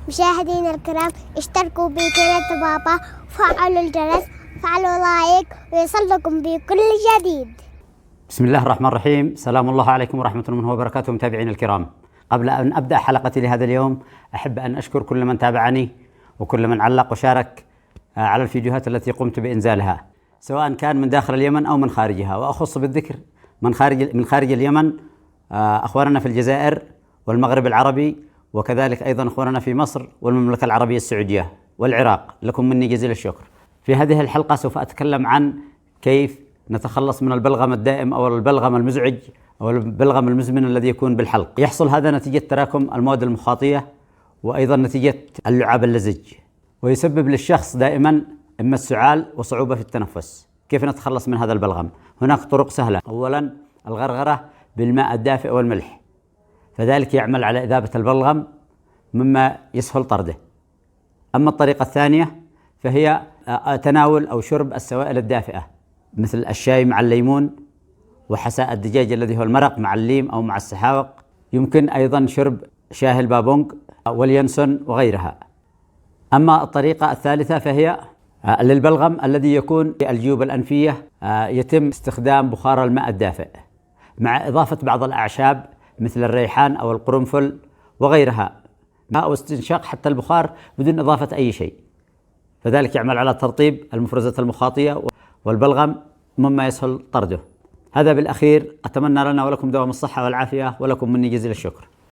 مشاهدينا الكرام، اشتركوا بقناة بابا وفعلوا الجرس، فعلوا لايك ويصلكم بكل جديد. بسم الله الرحمن الرحيم. سلام الله عليكم ورحمة الله وبركاته متابعين الكرام. قبل أن أبدأ حلقتي لهذا اليوم أحب أن أشكر كل من تابعني وكل من علق وشارك على الفيديوهات التي قمت بإنزالها، سواء كان من داخل اليمن أو من خارجها، وأخص بالذكر من خارج اليمن أخواننا في الجزائر والمغرب العربي، وكذلك أيضا أخواننا في مصر والمملكة العربية السعودية والعراق. لكم مني جزيل الشكر. في هذه الحلقة سوف أتكلم عن كيف نتخلص من البلغم الدائم أو البلغم المزعج أو البلغم المزمن الذي يكون بالحلق. يحصل هذا نتيجة تراكم المواد المخاطية وأيضا نتيجة اللعاب اللزج، ويسبب للشخص دائما إما السعال وصعوبة في التنفس. كيف نتخلص من هذا البلغم؟ هناك طرق سهلة. أولا الغرغرة بالماء الدافئ والملح، فذلك يعمل على إذابة البلغم مما يسهل طرده. أما الطريقة الثانية فهي تناول أو شرب السوائل الدافئة مثل الشاي مع الليمون، وحساء الدجاج الذي هو المرق مع الليم أو مع السحاوق. يمكن أيضا شرب شاي البابونج واليانسون وغيرها. أما الطريقة الثالثة فهي للبلغم الذي يكون في الجيوب الأنفية، يتم استخدام بخار الماء الدافئ مع إضافة بعض الأعشاب مثل الريحان أو القرنفل وغيرها، أو استنشاق حتى البخار بدون إضافة أي شيء، فذلك يعمل على ترطيب المفرزات المخاطية والبلغم مما يسهل طرده. هذا بالأخير، أتمنى لنا ولكم دوام الصحة والعافية، ولكم مني جزيل الشكر.